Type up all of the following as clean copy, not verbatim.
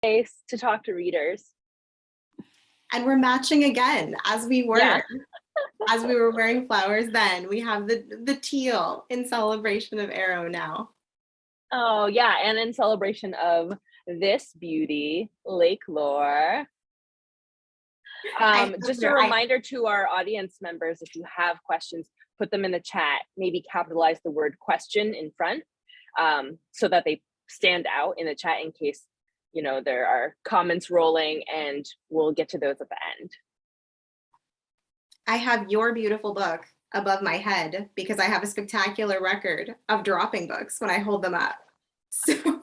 Space to talk to readers. And we're matching again as we were. Yeah. As we were wearing flowers then. We have the teal in celebration of Arrow now. Oh, yeah, and in celebration of this beauty, Lake Lore. Just a reminder to our audience members, if you have questions, put them in the chat. Maybe capitalize the word question in front, so that they stand out in the chat in case, there are comments rolling, and we'll get to those at the end. I have your beautiful book above my head because I have a spectacular record of dropping books when I hold them up. So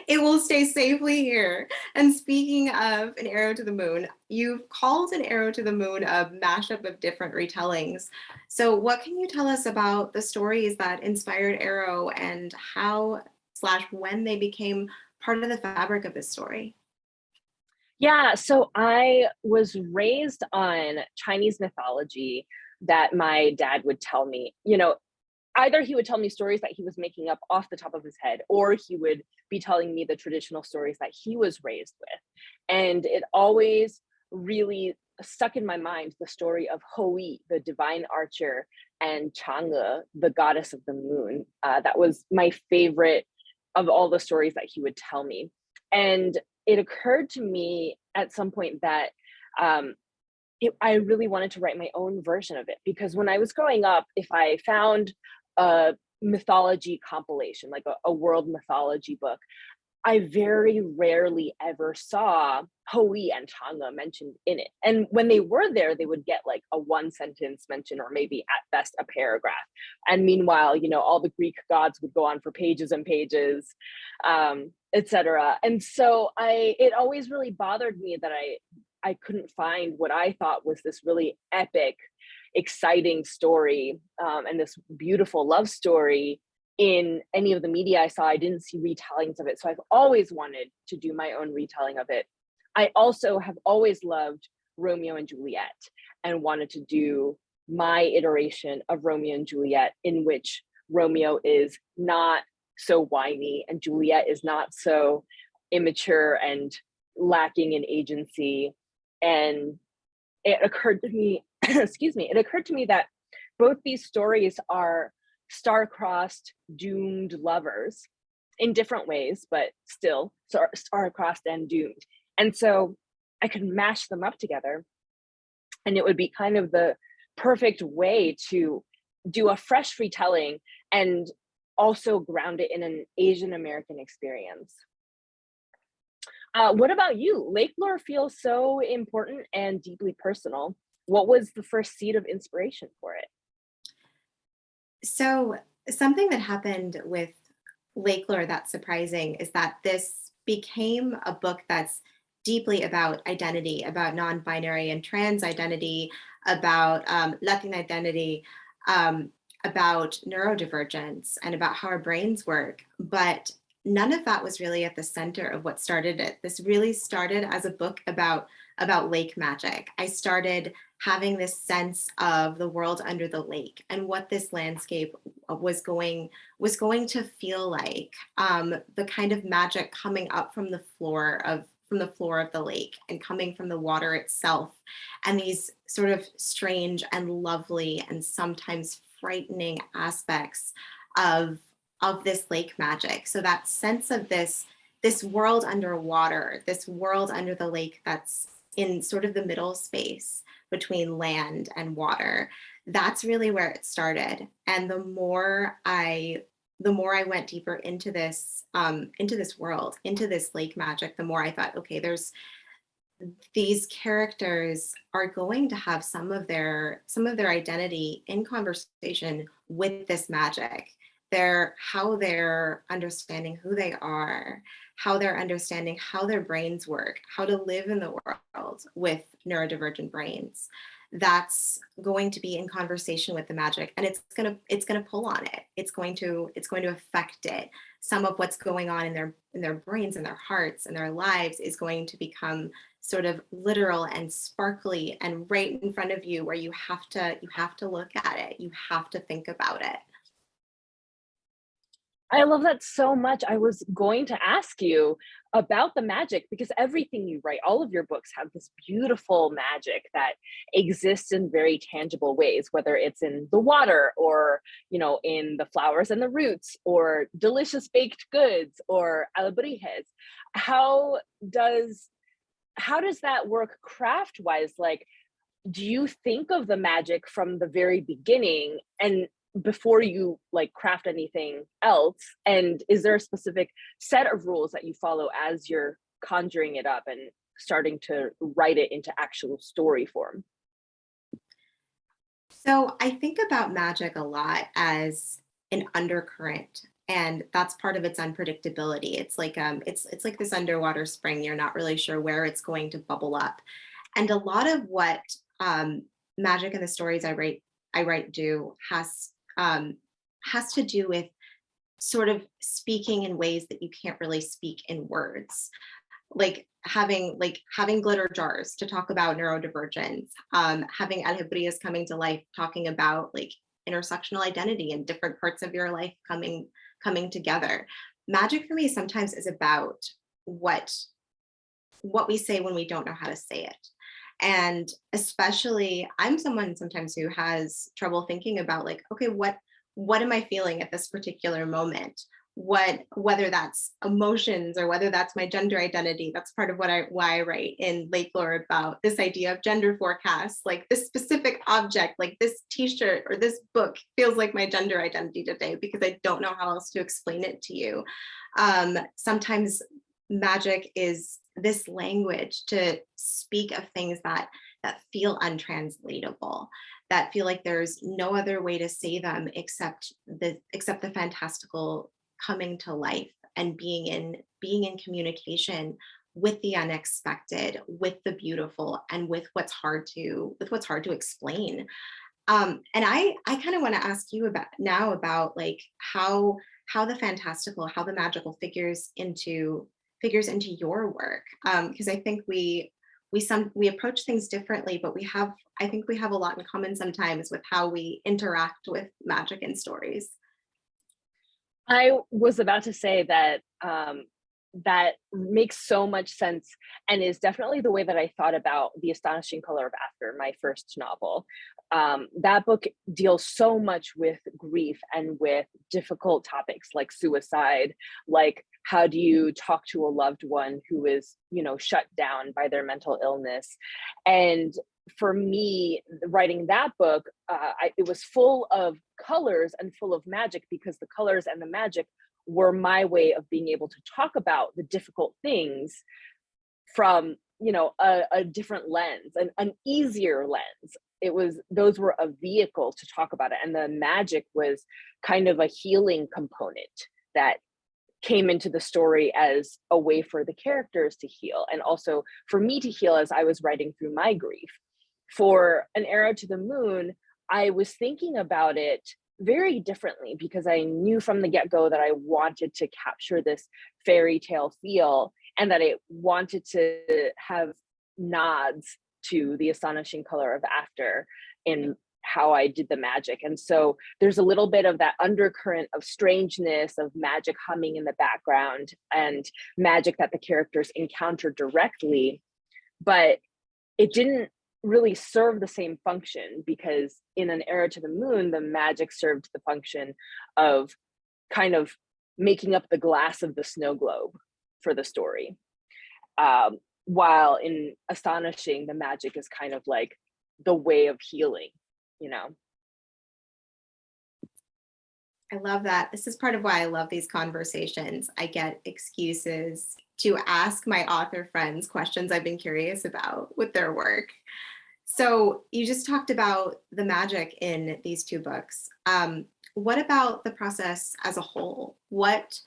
it will stay safely here. And speaking of An Arrow to the Moon, you've called An Arrow to the Moon a mashup of different retellings. So what can you tell us about the stories that inspired Arrow and how/when they became part of the fabric of this story? Yeah, so I was raised on Chinese mythology that my dad would tell me. Either he would tell me stories that he was making up off the top of his head, or he would be telling me the traditional stories that he was raised with. And it always really stuck in my mind the story of Hou, the divine archer, and Chang'e, the goddess of the moon. That was my favorite of all the stories that he would tell me. And it occurred to me at some point that I really wanted to write my own version of it, because when I was growing up, if I found a mythology compilation, like a world mythology book, I very rarely ever saw Hou and Chang'e mentioned in it. And when they were there, they would get like a one sentence mention, or maybe at best a paragraph. And meanwhile, all the Greek gods would go on for pages and pages, etc. And so it always really bothered me that I couldn't find what I thought was this really epic, exciting story, and this beautiful love story in any of the media I saw. I didn't see retellings of it. So I've always wanted to do my own retelling of it. I also have always loved Romeo and Juliet and wanted to do my iteration of Romeo and Juliet, in which Romeo is not so whiny and Juliet is not so immature and lacking in agency. And it occurred to me, it occurred to me that both these stories are star-crossed, doomed lovers in different ways, but still star-crossed and doomed. And so I could mash them up together, and it would be kind of the perfect way to do a fresh retelling and also ground it in an Asian American experience. What about you? Lake Lore feels so important and deeply personal. What was the first seed of inspiration for it? So something that happened with Lake Lore that's surprising is that this became a book that's deeply about identity, about non-binary and trans identity, about Latin identity, about neurodivergence, and about how our brains work. But none of that was really at the center of what started it. This really started as a book about lake magic. I started having this sense of the world under the lake and what this landscape was going to feel like, the kind of magic coming up from the floor of the lake and coming from the water itself, and these sort of strange and lovely and sometimes frightening aspects of this lake magic. So that sense of this world underwater, this world under the lake that's in sort of the middle space between land and water, that's really where it started. And the more I went deeper into this world, into this lake magic, the more I thought, okay, these characters are going to have some of their identity in conversation with this magic. How they're understanding who they are, how they're understanding how their brains work, how to live in the world with neurodivergent brains. That's going to be in conversation with the magic, and it's gonna pull on it. It's going to affect it. Some of what's going on in their brains and their hearts and their lives is going to become sort of literal and sparkly and right in front of you, where you have to look at it. You have to think about it. I love that so much. I was going to ask you about the magic because everything you write, all of your books have this beautiful magic that exists in very tangible ways, whether it's in the water or, in the flowers and the roots or delicious baked goods or alebrijes. How does how does that work craft wise? Like, do you think of the magic from the very beginning and before you like craft anything else? And is there a specific set of rules that you follow as you're conjuring it up and starting to write it into actual story form? So I think about magic a lot as an undercurrent, and that's part of its unpredictability. It's like this underwater spring. You're not really sure where it's going to bubble up. And a lot of what magic and the stories I write do has to do with sort of speaking in ways that you can't really speak in words, like having glitter jars to talk about neurodivergence, having alhebrias coming to life talking about like intersectional identity and different parts of your life coming together. Magic for me sometimes is about what what we say when we don't know how to say it. And especially, I'm someone sometimes who has trouble thinking about like, okay, what am I feeling at this particular moment? Whether that's emotions or whether that's my gender identity. That's part of why I write in Lore about this idea of gender forecasts. Like this specific object, like this T-shirt or this book feels like my gender identity today because I don't know how else to explain it to you. Sometimes magic is this language to speak of things that feel untranslatable, that feel like there's no other way to say them except the fantastical coming to life and being in communication with the unexpected, with the beautiful, and with what's hard to explain. And I kind of want to ask you about like how the fantastical, how the magical figures into your work, because I think we approach things differently, but I think we have a lot in common sometimes with how we interact with magic and stories. I was about to say that that makes so much sense and is definitely the way that I thought about The Astonishing Color of After, my first novel. That book deals so much with grief and with difficult topics like suicide, like how do you talk to a loved one who is, shut down by their mental illness. And for me, writing that book, it was full of colors and full of magic because the colors and the magic were my way of being able to talk about the difficult things from a different lens, an easier lens. Those were a vehicle to talk about it, and the magic was kind of a healing component that came into the story as a way for the characters to heal and also for me to heal as I was writing through my grief. For An Arrow to the Moon, I was thinking about it very differently because I knew from the get-go that I wanted to capture this fairy tale feel and that it wanted to have nods to The Astonishing Color of After in how I did the magic. And so there's a little bit of that undercurrent of strangeness, of magic humming in the background, and magic that the characters encounter directly. But it didn't really serve the same function because in An Arrow to the Moon, the magic served the function of kind of making up the glass of the snow globe for the story. While in Astonishing, the magic is kind of like the way of healing, you know? I love that. This is part of why I love these conversations. I get excuses to ask my author friends questions I've been curious about with their work. So you just talked about the magic in these two books. What about the process as a whole? What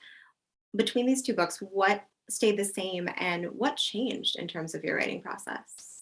between these two books, what stayed the same and what changed in terms of your writing process?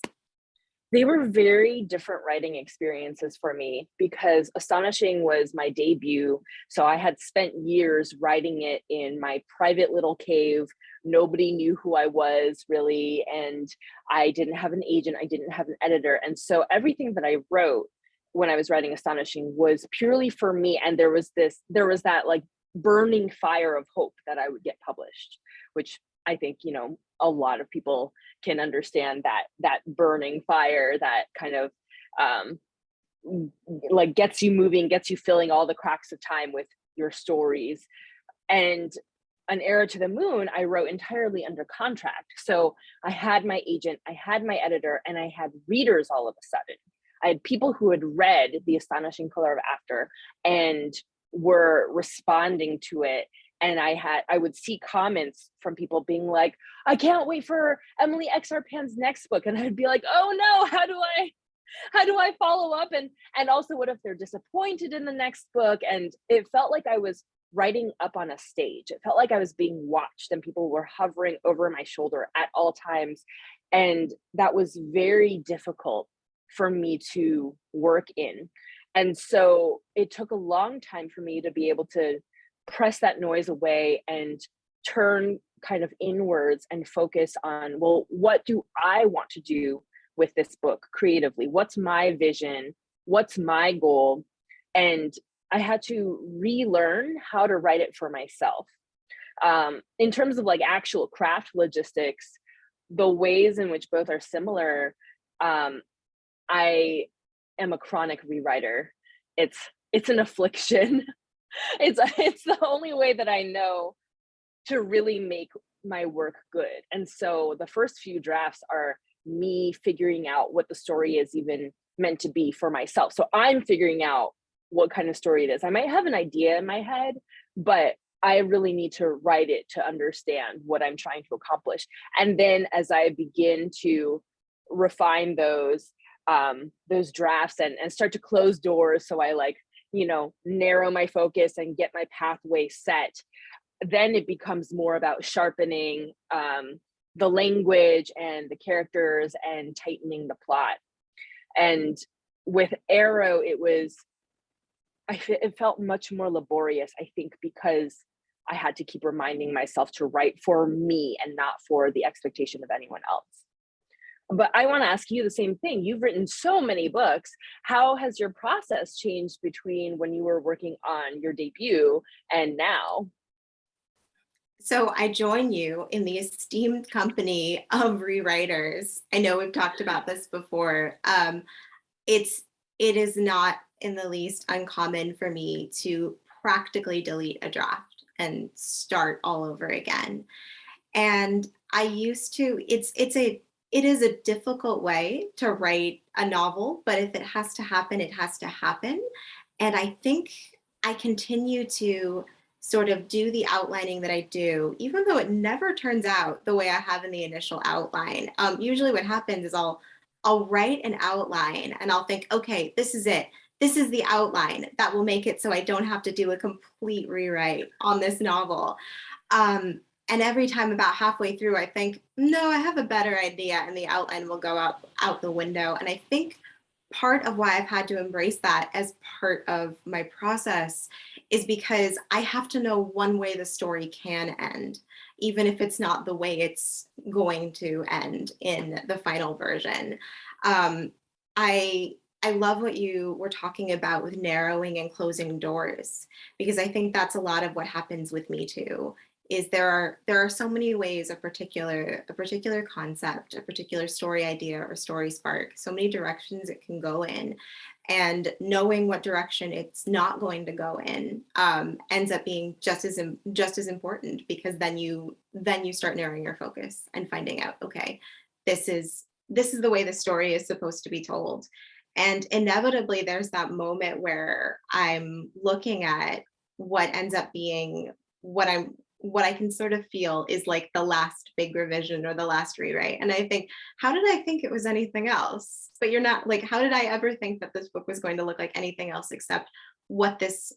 They were very different writing experiences for me because Astonishing was my debut. So I had spent years writing it in my private little cave. Nobody knew who I was really. And I didn't have an agent, I didn't have an editor. And so everything that I wrote when I was writing Astonishing was purely for me. And there was that like burning fire of hope that I would get published, which I think, a lot of people can understand that burning fire that kind of um, like gets you moving, gets you filling all the cracks of time with your stories. And An Arrow to the Moon, I wrote entirely under contract. So I had my agent, I had my editor, and I had readers all of a sudden. I had people who had read The Astonishing Color of After and were responding to it. And I would see comments from people being like, I can't wait for Emily Exarpan's next book. And I'd be like, oh no, how do I follow up? And also, what if they're disappointed in the next book? And it felt like I was writing up on a stage. It felt like I was being watched and people were hovering over my shoulder at all times. And that was very difficult for me to work in. And so it took a long time for me to be able to press that noise away and turn kind of inwards and focus on, well, what do I want to do with this book creatively? What's my vision? What's my goal? And I had to relearn how to write it for myself. In terms of like actual craft logistics, the ways in which both are similar, I am a chronic rewriter. It's an affliction. It's the only way that I know to really make my work good. And so the first few drafts are me figuring out what the story is even meant to be for myself. So I'm figuring out what kind of story it is. I might have an idea in my head, but I really need to write it to understand what I'm trying to accomplish. And then as I begin to refine those drafts and start to close doors, so I narrow my focus and get my pathway set, then it becomes more about sharpening the language and the characters and tightening the plot. And with Arrow, it felt much more laborious, I think, because I had to keep reminding myself to write for me and not for the expectation of anyone else. But I want to ask you the same thing. You've written so many books. How has your process changed between when you were working on your debut and now? So I join you in the esteemed company of rewriters. I know we've talked about this before. It is not in the least uncommon for me to practically delete a draft and start all over again. And I used to, it is a difficult way to write a novel, but if it has to happen, it has to happen. And I think I continue to sort of do the outlining that I do, even though it never turns out the way I have in the initial outline. Usually what happens is I'll write an outline and I'll think, okay, this is it. This is the outline that will make it so I don't have to do a complete rewrite on this novel. And every time about halfway through, I think, no, I have a better idea, and the outline will go out the window. And I think part of why I've had to embrace that as part of my process is because I have to know one way the story can end, even if it's not the way it's going to end in the final version. I love what you were talking about with narrowing and closing doors, because I think that's a lot of what happens with me too. Is there are so many ways a particular concept, a particular story idea or story spark, so many directions it can go in, and knowing what direction it's not going to go in ends up being just as important, because then you start narrowing your focus and finding out, okay, this is the way the story is supposed to be told. And inevitably there's that moment where I'm looking at what ends up being what I can sort of feel is like the last big revision or the last rewrite. And I think, how did I think it was anything else? But you're not, like, how did I ever think that this book was going to look like anything else except what this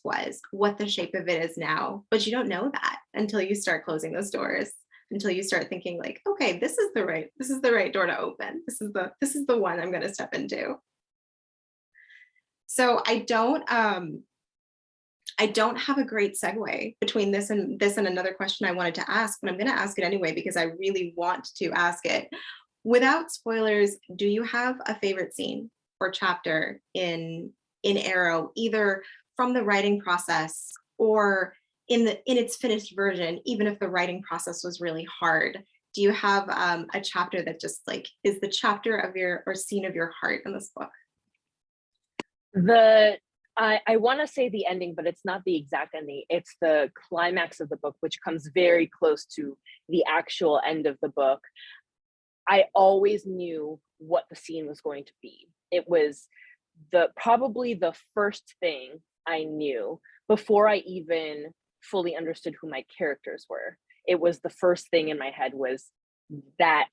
was, what the shape of it is now? But you don't know that until you start closing those doors, until you start thinking like, okay, this is the right door to open. This is the one I'm going to step into. So I don't have a great segue between this and another question I wanted to ask, but I'm going to ask it anyway because I really want to ask it. Without spoilers, do you have a favorite scene or chapter in Arrow, either from the writing process or in its finished version, even if the writing process was really hard? Do you have a chapter that just like is the chapter of your or scene of your heart in this book? The I want to say the ending, but it's not the exact ending. It's the climax of the book, which comes very close to the actual end of the book. I always knew what the scene was going to be. It was probably the first thing I knew before I even fully understood who my characters were. It was the first thing in my head was that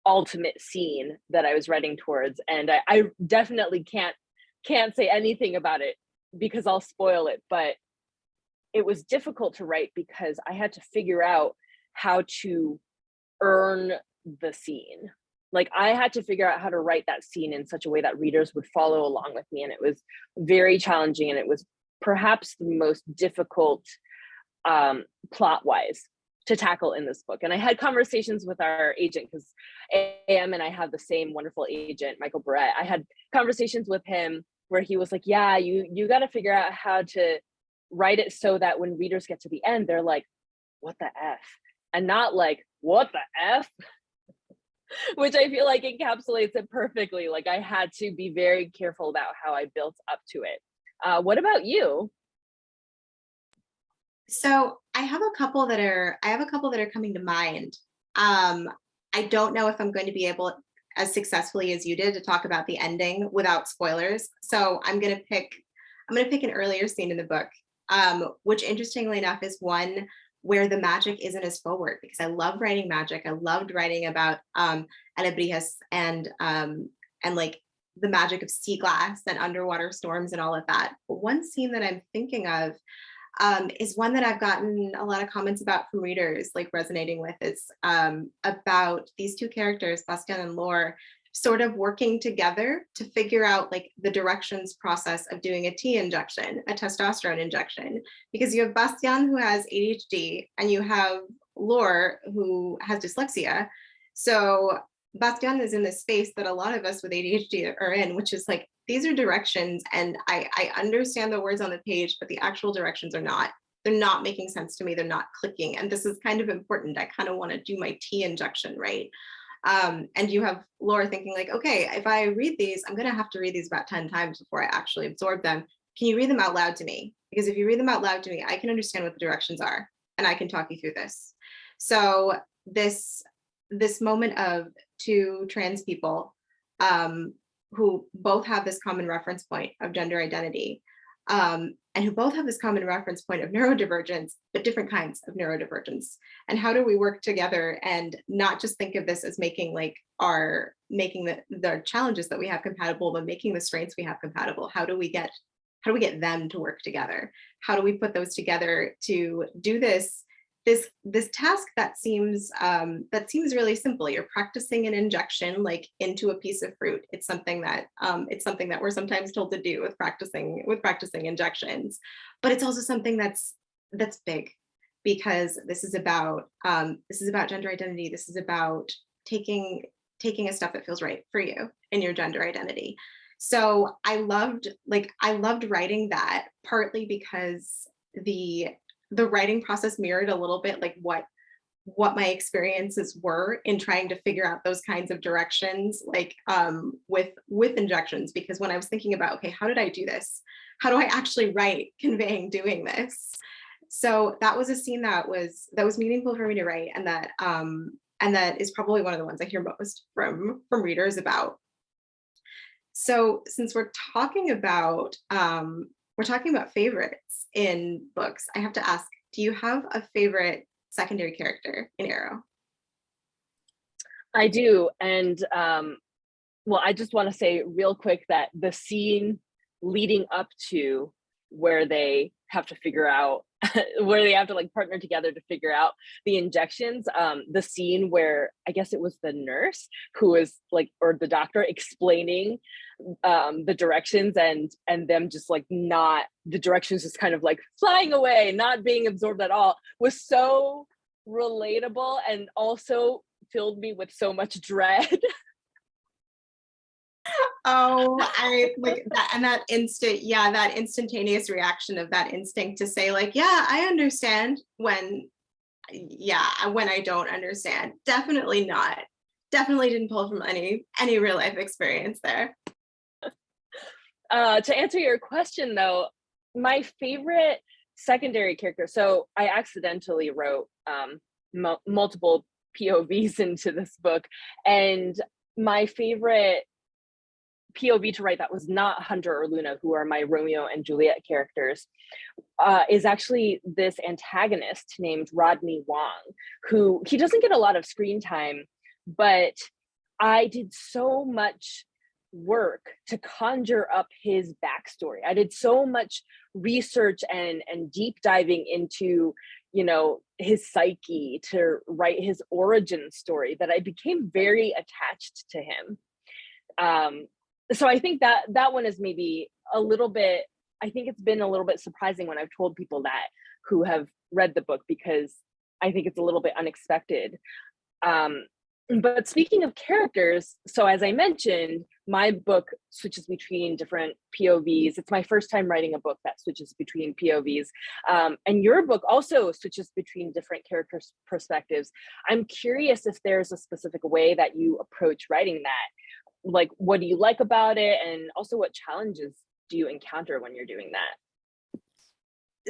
ultimate scene that I was writing towards, and I definitely can't say anything about it because I'll spoil it. But it was difficult to write because I had to figure out how to earn the scene. Like I had to figure out how to write that scene in such a way that readers would follow along with me, and it was very challenging, and it was perhaps the most difficult plot wise to tackle in this book. And I had conversations with our agent because AM and I have the same wonderful agent, Michael Barrett. I had conversations with him where he was like, yeah, you got to figure out how to write it so that when readers get to the end, they're like, what the F? And not like, what the F? Which I feel like encapsulates it perfectly. Like I had to be very careful about how I built up to it. What about you? So I have a couple that are coming to mind. I don't know if I'm going to be able as successfully as you did to talk about the ending without spoilers. So I'm gonna pick an earlier scene in the book, which interestingly enough is one where the magic isn't as forward because I love writing magic. I loved writing about alebrijes and like the magic of sea glass and underwater storms and all of that. But one scene that I'm thinking of is one that I've gotten a lot of comments about from readers, like resonating with. It's about these two characters, Bastian and Lore, sort of working together to figure out like the directions process of doing a T injection, a testosterone injection, because you have Bastian who has ADHD and you have Lore who has dyslexia. So Bastian is in this space that a lot of us with ADHD are in, which is like these are directions, and I understand the words on the page, but the actual directions are not. They're not making sense to me. They're not clicking, and this is kind of important. I kind of want to do my T injection right. And you have Laura thinking like, okay, if I read these, I'm going to have to read these about 10 times before I actually absorb them. Can you read them out loud to me? Because if you read them out loud to me, I can understand what the directions are, and I can talk you through this. So this moment of two trans people who both have this common reference point of gender identity, and who both have this common reference point of neurodivergence, but different kinds of neurodivergence. And how do we work together and not just think of this as making like making the challenges that we have compatible, but making the strengths we have compatible? How do we get them to work together? How do we put those together to do this task that seems really simple? You're practicing an injection like into a piece of fruit. It's something that we're sometimes told to do with practicing injections, but it's also something that's big, because this is about gender identity. This is about taking a step that feels right for you in your gender identity. So I loved writing that, partly because the writing process mirrored a little bit like what my experiences were in trying to figure out those kinds of directions, like with injections. Because when I was thinking about, okay, how did I do this? How do I actually write conveying doing this? So that was a scene that was meaningful for me to write, and that is probably one of the ones I hear most from readers about. So since we're talking about favorites in books, I have to ask, do you have a favorite secondary character in Arrow? I do. And well, I just want to say real quick that the scene leading up to where they have to figure out where they have to like partner together to figure out the injections, the scene where I guess it was the nurse who was like, or the doctor explaining the directions, and them just like not, the directions just kind of like flying away, not being absorbed at all, was so relatable and also filled me with so much dread. Oh, I like that. And that instant, yeah, that instantaneous reaction of that instinct to say, like, yeah, I understand when, yeah, when I don't understand. Definitely not. Definitely didn't pull from any real life experience there. To answer your question though, my favorite secondary character, so I accidentally wrote multiple POVs into this book, and my favorite POV to write that was not Hunter or Luna, who are my Romeo and Juliet characters, is actually this antagonist named Rodney Wong, who he doesn't get a lot of screen time, but I did so much work to conjure up his backstory. I did so much research and deep diving into, you know, his psyche to write his origin story that I became very attached to him. So I think that that one is maybe a little bit, I think it's been a little bit surprising when I've told people that who have read the book, because I think it's a little bit unexpected. Um, but speaking of characters, so as I mentioned, my book switches between different POVs. It's my first time writing a book that switches between POVs. And your book also switches between different characters' perspectives. I'm curious if there's a specific way that you approach writing that. Like, what do you like about it? And also, what challenges do you encounter when you're doing that?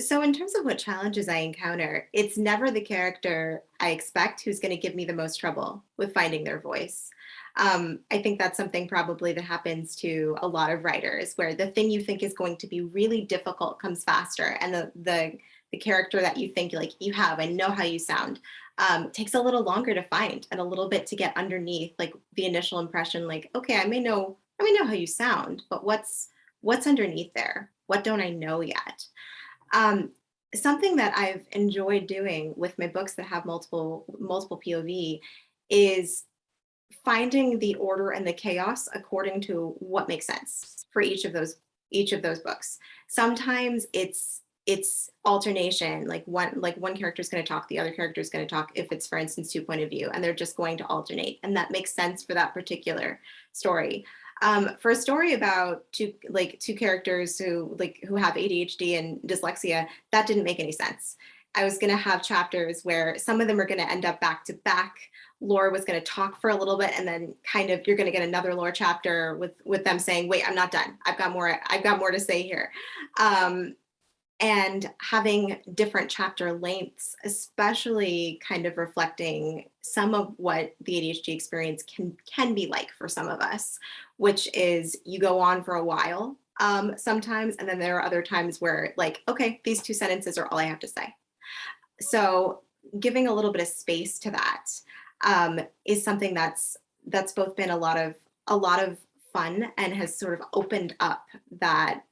So in terms of what challenges I encounter, it's never the character I expect who's going to give me the most trouble with finding their voice. I think that's something probably that happens to a lot of writers, where the thing you think is going to be really difficult comes faster, and the character that you think like you have and know how you sound takes a little longer to find and a little bit to get underneath like the initial impression. Like, okay, I may know how you sound, but what's underneath there? What don't I know yet? Um, Something that I've enjoyed doing with my books that have multiple POV is finding the order and the chaos according to what makes sense for each of those books. Sometimes it's alternation, like one character is going to talk, the other character is going to talk, if it's for instance two point of view, and they're just going to alternate, and that makes sense for that particular story. For a story about two characters who have ADHD and dyslexia, that didn't make any sense. I was going to have chapters where some of them are going to end up back to back. Laura was going to talk for a little bit, and then kind of you're going to get another Laura chapter with them saying, "Wait, I'm not done. I've got more to say here." And having different chapter lengths, especially kind of reflecting some of what the ADHD experience can be like for some of us, which is you go on for a while sometimes, and then there are other times where like, okay, these two sentences are all I have to say. So giving a little bit of space to that is something that's both been a lot of fun and has sort of opened up that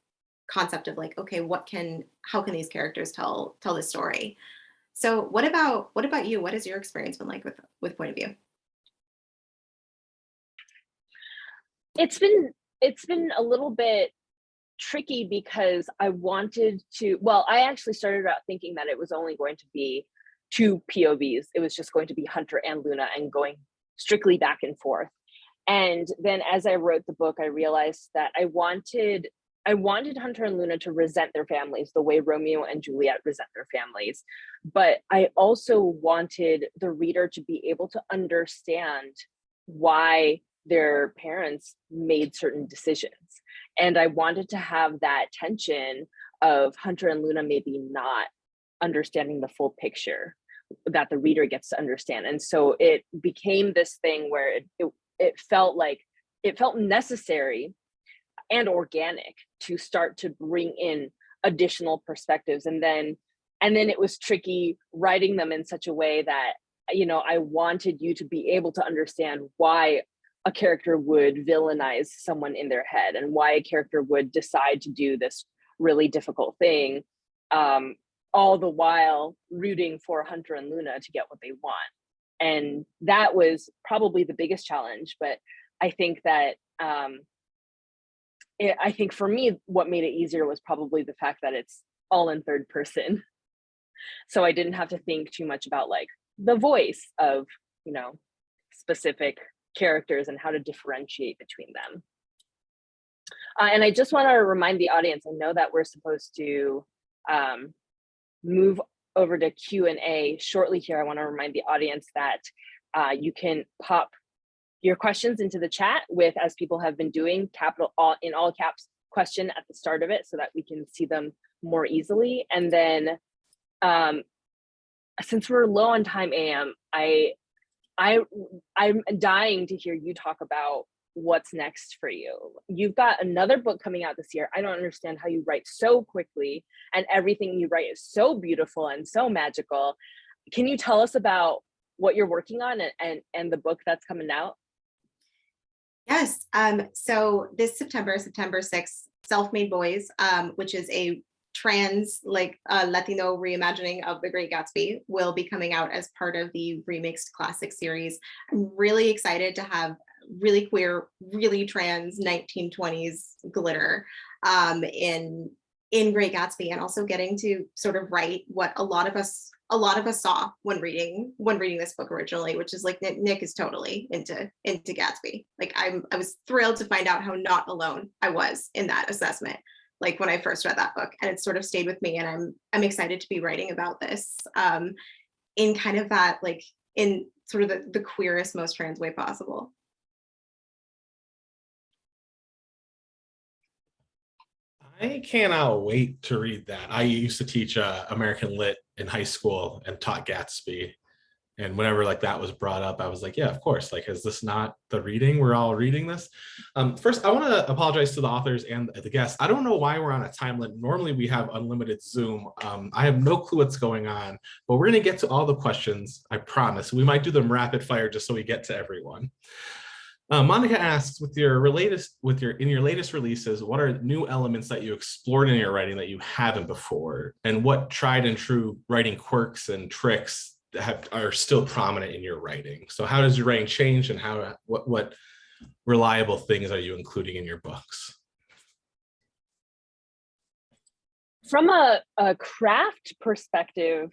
concept of like, okay, how can these characters tell this story? So what about you? What has your experience been like with point of view? It's been a little bit tricky because I wanted to, well, I actually started out thinking that it was only going to be two POVs. It was just going to be Hunter and Luna and going strictly back and forth. And then as I wrote the book, I realized that I wanted Hunter and Luna to resent their families the way Romeo and Juliet resent their families. But I also wanted the reader to be able to understand why their parents made certain decisions. And I wanted to have that tension of Hunter and Luna maybe not understanding the full picture that the reader gets to understand. And so it became this thing where it felt like it felt necessary and organic to start to bring in additional perspectives. And then it was tricky writing them in such a way that, you know, I wanted you to be able to understand why a character would villainize someone in their head and why a character would decide to do this really difficult thing, um, all the while rooting for Hunter and Luna to get what they want. And that was probably the biggest challenge. But I think that I think for me, what made it easier was probably the fact that it's all in third person. So I didn't have to think too much about like the voice of, you know, specific characters and how to differentiate between them. And I just want to remind the audience, I know that we're supposed to move over to Q&A shortly here. I want to remind the audience that you can pop your questions into the chat with, as people have been doing, in all caps question at the start of it so that we can see them more easily. And then since we're low on time, AM, I'm dying to hear you talk about what's next for you. You've got another book coming out this year. I don't understand how you write so quickly and everything you write is so beautiful and so magical. Can you tell us about what you're working on and the book that's coming out? Yes. So this September 6th, Self-Made Boys, which is a trans Latino reimagining of The Great Gatsby, will be coming out as part of the remixed classic series. I'm really excited to have really queer, really trans 1920s glitter in Great Gatsby, and also getting to sort of write what a lot of us saw when reading this book originally, which is like Nick is totally into Gatsby. Like I was thrilled to find out how not alone I was in that assessment, like when I first read that book, and it sort of stayed with me. And I'm excited to be writing about this in kind of that, like, in sort of the queerest, most trans way possible. I cannot wait to read that. I used to teach American Lit in high school and taught Gatsby. And whenever like that was brought up, I was like, yeah, of course. Like, is this not the reading? We're all reading this. First, I want to apologize to the authors and the guests. I don't know why we're on a time limit. Normally we have unlimited Zoom. I have no clue what's going on, but we're going to get to all the questions. I promise. We might do them rapid fire just so we get to everyone. Monica asks, in your latest releases, what are new elements that you explored in your writing that you haven't before, and what tried and true writing quirks and tricks are still prominent in your writing? So, how does your writing change, and what reliable things are you including in your books? From a craft perspective,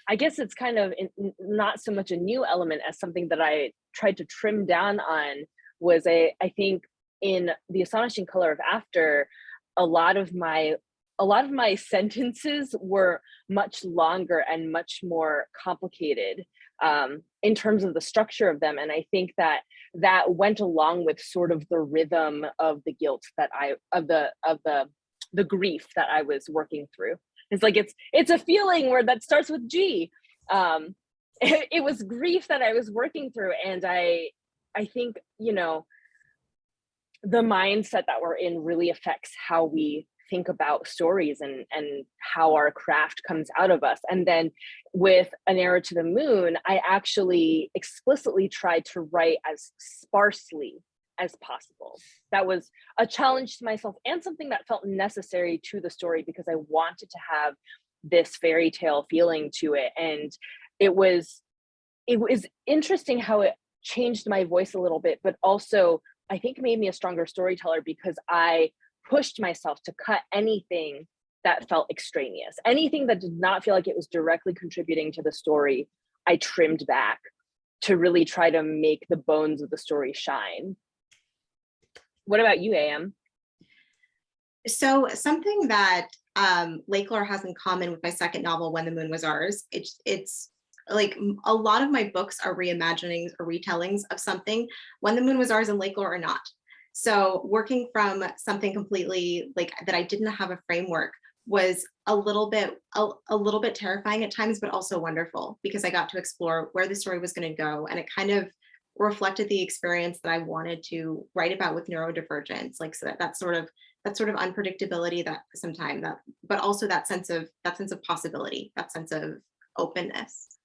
I guess it's kind of not so much a new element as something that I tried to trim down on. I think in The Astonishing Color of After, a lot of my sentences were much longer and much more complicated in terms of the structure of them. And I think that went along with sort of the rhythm of the guilt the grief that I was working through. It's like it's a feeling that starts with G. It was grief that I was working through, and I think, you know, the mindset that we're in really affects how we think about stories and how our craft comes out of us. And then with An Arrow to the Moon, I actually explicitly tried to write as sparsely as possible. That was a challenge to myself and something that felt necessary to the story, because I wanted to have this fairy tale feeling to it. And it was interesting how it changed my voice a little bit, but also I think made me a stronger storyteller, because I pushed myself to cut anything that felt extraneous, anything that did not feel like it was directly contributing to the story. I trimmed back to really try to make the bones of the story shine. What about you, AM? So something that Lakelore has in common with my second novel, When the Moon Was Ours, it's like a lot of my books are reimaginings or retellings of something. When the Moon Was Ours and Lakelore are not. So working from something completely like that I didn't have a framework was a little bit terrifying at times, but also wonderful, because I got to explore where the story was going to go, and it kind of reflected the experience that I wanted to write about with neurodivergence, like, so that sort of unpredictability that sometimes but also that sense of possibility, that sense of openness.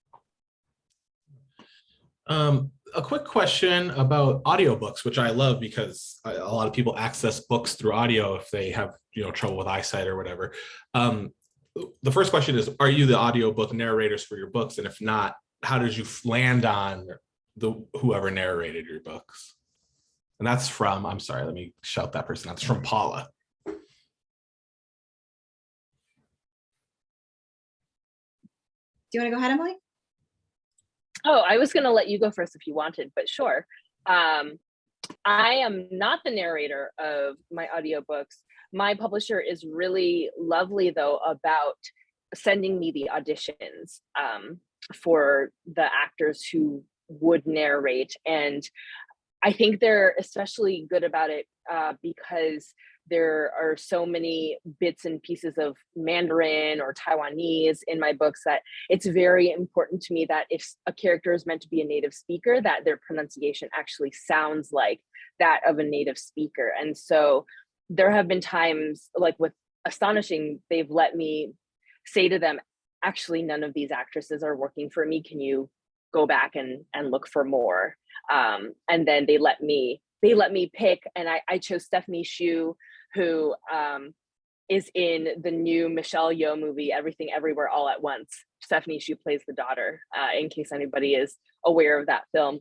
A quick question about audiobooks, which I love because a lot of people access books through audio if they have, trouble with eyesight or whatever. The first question is, are you the audiobook narrators for your books? And if not, how did you land on whoever narrated your books? And that's from, I'm sorry, let me shout that person. That's from Paula. Do you want to go ahead, Emily? Oh, I was going to let you go first if you wanted, but sure. I am not the narrator of my audiobooks. My publisher is really lovely, though, about sending me the auditions for the actors who would narrate. And I think they're especially good about it because there are so many bits and pieces of Mandarin or Taiwanese in my books that it's very important to me that if a character is meant to be a native speaker, that their pronunciation actually sounds like that of a native speaker. And so there have been times, like with Astonishing, they've let me say to them, actually, none of these actresses are working for me. Can you go back and look for more? And then they let me pick, and I chose Stephanie Hsu, who is in the new Michelle Yeoh movie, Everything Everywhere All at Once. Stephanie Hsu plays the daughter, in case anybody is aware of that film.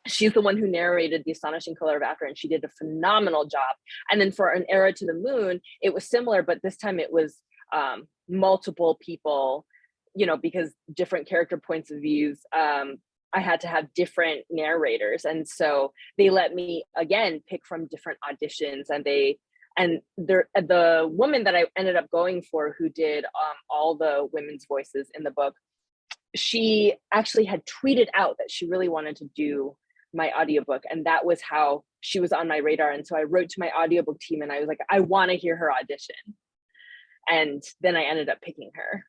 She's the one who narrated The Astonishing Color of After, and she did a phenomenal job. And then for An Arrow to the Moon, it was similar, but this time it was multiple people, you know, because different character points of views. I had to have different narrators, and so they let me again pick from different auditions, and the woman that I ended up going for, who did all the women's voices in the book, she actually had tweeted out that she really wanted to do my audiobook, and that was how she was on my radar. And so I wrote to my audiobook team and I was like, I want to hear her audition, and then I ended up picking her.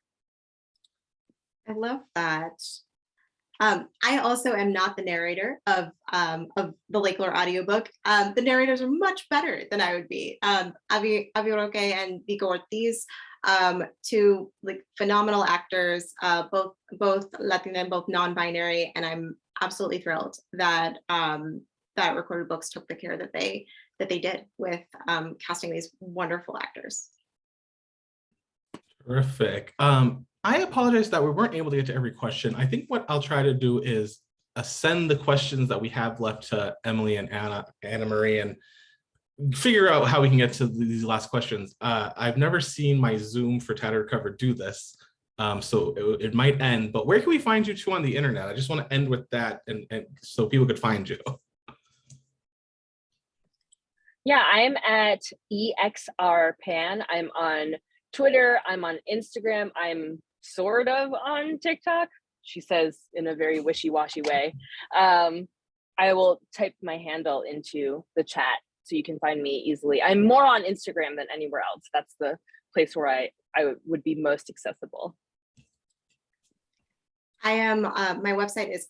I love that. I also am not the narrator of the Lakelore audiobook. The narrators are much better than I would be. Avi Roque and Vico Ortiz, two like phenomenal actors, both Latina and both non-binary, and I'm absolutely thrilled that that Recorded Books took the care that they did with casting these wonderful actors. Terrific. I apologize that we weren't able to get to every question. I think what I'll try to do is send the questions that we have left to Emily and Anna Marie, and figure out how we can get to these last questions. I've never seen my Zoom for Tattered Cover do this, so it might end, but where can we find you two on the internet? I just want to end with that, and so people could find you. Yeah, I'm at EXRPan. I'm on Twitter, I'm on Instagram, I'm sort of on TikTok, she says in a very wishy-washy way. I will type my handle into the chat so you can find me easily. I'm more on Instagram than anywhere else. That's the place where I would be most accessible. I am, my website is